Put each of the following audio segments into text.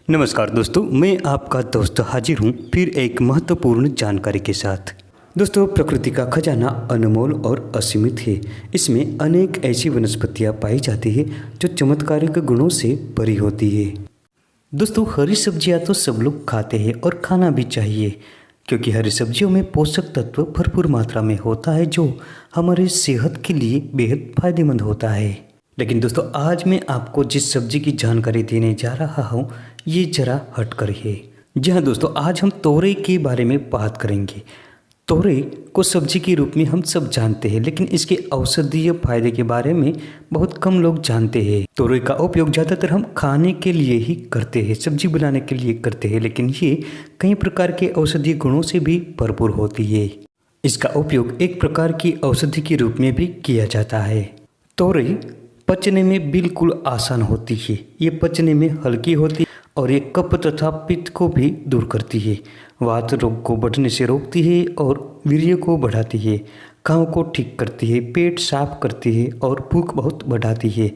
नमस्कार दोस्तों, मैं आपका दोस्त हाजिर हूँ फिर एक महत्वपूर्ण जानकारी के साथ। दोस्तों, प्रकृति का खजाना अनमोल और असीमित है। इसमें अनेक ऐसी वनस्पतियाँ पाई जाती है जो चमत्कारिक गुणों से भरी होती है। दोस्तों, हरी सब्जियाँ तो सब लोग खाते हैं और खाना भी चाहिए, क्योंकि हरी सब्जियों में पोषक तत्व भरपूर मात्रा में होता है जो हमारे सेहत के लिए बेहद फायदेमंद होता है। लेकिन दोस्तों, आज मैं आपको जिस सब्जी की जानकारी देने जा रहा हूँ ये जरा हटकर है। जी हाँ दोस्तों, आज हम तोरई के बारे में बात करेंगे। तोरई को सब्जी के रूप में हम सब जानते हैं, लेकिन इसके औषधीय फायदे के बारे में बहुत कम लोग जानते हैं। तोरई का उपयोग ज़्यादातर हम खाने के लिए ही करते हैं, सब्जी बनाने के लिए करते हैं, लेकिन ये कई प्रकार के औषधीय गुणों से भी भरपूर होती है। इसका उपयोग एक प्रकार की औषधि के रूप में भी किया जाता है। तोरई पचने में बिल्कुल आसान होती है, ये पचने में हल्की होती है और ये कफ तथा पित्त को भी दूर करती है। वात रोग को बढ़ने से रोकती है और वीर्य को बढ़ाती है। घाव को ठीक करती है, पेट साफ करती है और भूख बहुत बढ़ाती है।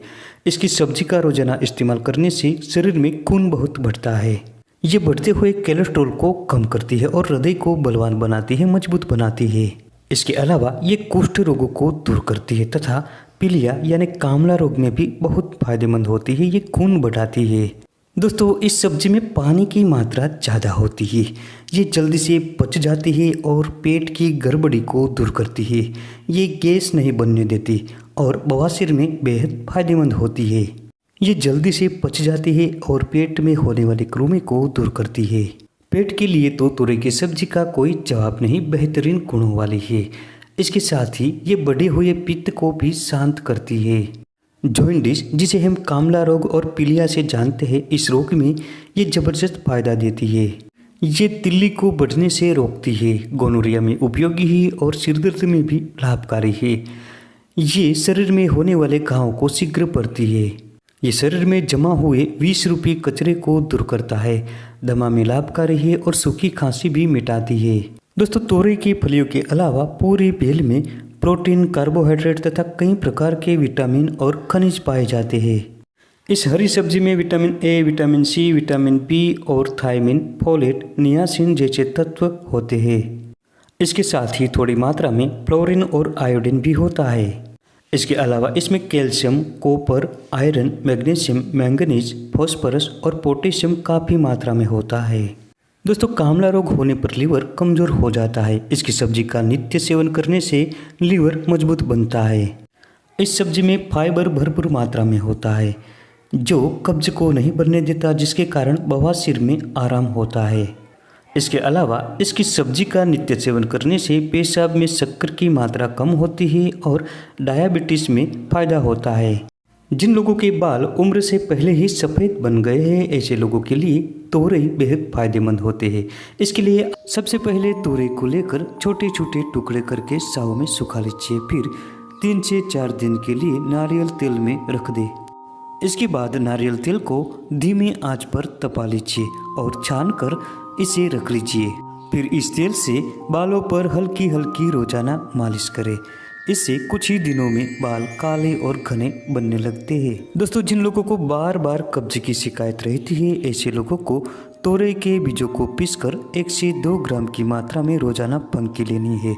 इसकी सब्जी का रोजाना इस्तेमाल करने से शरीर में खून बहुत बढ़ता है। ये बढ़ते हुए कोलेस्ट्रॉल को कम करती है और हृदय को बलवान बनाती है, मजबूत बनाती है। इसके अलावा ये कुष्ठ रोगों को दूर करती है तथा पीलिया यानी कामला रोग में भी बहुत फायदेमंद होती है। ये खून बढ़ाती है। दोस्तों, इस सब्जी में पानी की मात्रा ज़्यादा होती है। ये जल्दी से पच जाती है और पेट की गड़बड़ी को दूर करती है। ये गैस नहीं बनने देती और बवासीर में बेहद फायदेमंद होती है। ये जल्दी से पच जाती है और पेट में होने वाले कृमि को दूर करती है। पेट के लिए तो तोरई की सब्जी का कोई जवाब नहीं, बेहतरीन गुणों वाली है। इसके साथ ही ये बढ़े हुए पित्त को भी शांत करती है। जॉइंडिस, जिसे हम कामला रोग और पीलिया से जानते हैं, इस रोग में ये जबरदस्त फायदा देती है। ये तिल्ली को बढ़ने से रोकती है, गोनोरिया में उपयोगी है और सिरदर्द में भी लाभकारी है। ये शरीर में होने वाले घाव को शीघ्र भरती है। ये शरीर में जमा हुए विष रूपी कचरे को दूर करता है, दमा में लाभकारी है और सूखी खांसी भी मिटाती है। दोस्तों, तोरई की फलियों के अलावा पूरी बेल में प्रोटीन, कार्बोहाइड्रेट तथा कई प्रकार के विटामिन और खनिज पाए जाते हैं। इस हरी सब्जी में vitamin A, vitamin C, vitamin B और थायमिन, फोलेट, नियासिन जैसे तत्व होते हैं। इसके साथ ही थोड़ी मात्रा में फ्लोरीन और आयोडीन भी होता है। इसके अलावा इसमें calcium, copper, iron, magnesium, manganese, phosphorus और पोटेशियम काफ़ी मात्रा में होता है। दोस्तों, कामला रोग होने पर लीवर कमज़ोर हो जाता है। इसकी सब्जी का नित्य सेवन करने से लीवर मजबूत बनता है। इस सब्जी में फाइबर भरपूर मात्रा में होता है जो कब्ज को नहीं बनने देता, जिसके कारण बवासीर में आराम होता है। इसके अलावा इसकी सब्जी का नित्य सेवन करने से पेशाब में शक्कर की मात्रा कम होती है और डायबिटीज़ में फ़ायदा होता है। जिन लोगों के बाल उम्र से पहले ही सफ़ेद बन गए हैं, ऐसे लोगों के लिए तोरई बेहद फायदेमंद होते हैं। इसके लिए सबसे पहले तोरई को लेकर छोटे छोटे टुकड़े करके साव में सुखा लीजिए। फिर 3 से 4 दिन के लिए नारियल तेल में रख दें। इसके बाद नारियल तेल को धीमी आंच पर तपा लीजिए और छान कर इसे रख लीजिए। फिर इस तेल से बालों पर हल्की हल्की रोजाना मालिश करें। इससे कुछ ही दिनों में बाल काले और घने बनने लगते हैं। दोस्तों, जिन लोगों को बार बार कब्ज की शिकायत रहती है, ऐसे लोगों को तोरई के बीजों को पीसकर 1 से 2 ग्राम की मात्रा में रोजाना पंक्ति लेनी है।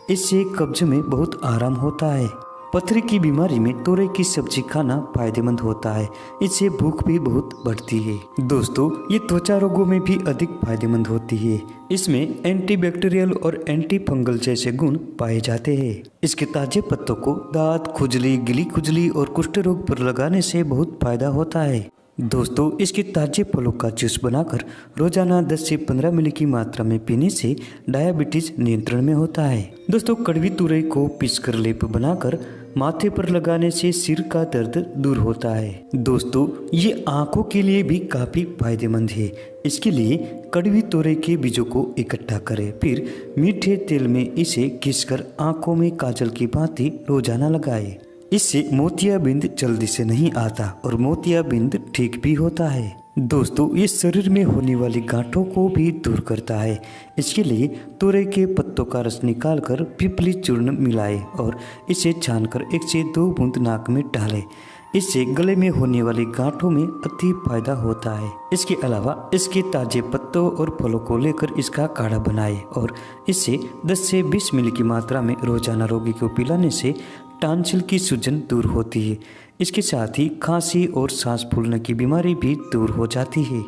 इससे कब्ज में बहुत आराम होता है। पथरी की बीमारी में तोरई की सब्जी खाना फायदेमंद होता है। इससे भूख भी बहुत बढ़ती है। दोस्तों, ये त्वचा रोगों में भी अधिक फायदेमंद होती है। इसमें एंटीबैक्टीरियल और एंटी फंगल जैसे गुण पाए जाते हैं। इसके ताजे पत्तों को दांत, खुजली, गिली खुजली और कुष्ठ रोग पर लगाने से बहुत फायदा होता है। दोस्तों, इसके ताजे फलों का जूस बनाकर रोजाना 10 से 15 मिली की मात्रा में पीने से डायबिटीज नियंत्रण में होता है। दोस्तों, कड़वी तुरई को पीसकर लेप बनाकर माथे पर लगाने से सिर का दर्द दूर होता है। दोस्तों, ये आंखों के लिए भी काफी फायदेमंद है। इसके लिए कड़वी तोरई के बीजों को इकट्ठा करें, फिर मीठे तेल में इसे घिसकर आंखों में काजल की भांति रोजाना लगाएं। इससे मोतियाबिंद जल्दी से नहीं आता और मोतियाबिंद ठीक भी होता है। दोस्तों, ये शरीर में होने वाली गांठों को भी दूर करता है। इसके लिए तोरई के पत्तों का रस निकालकर पिपली चूर्ण मिलाएं और इसे छानकर 1 से 2 बूंद नाक में डालें। इससे गले में होने वाली गांठों में अति फायदा होता है। इसके अलावा इसके ताजे पत्तों और फलों को लेकर इसका काढ़ा बनाएं और इससे 10 से 20 मिली की मात्रा में रोजाना रोगी को पिलाने से टॉन्सिल की सूजन दूर होती है। इसके साथ ही खांसी और सांस फूलने की बीमारी भी दूर हो जाती है।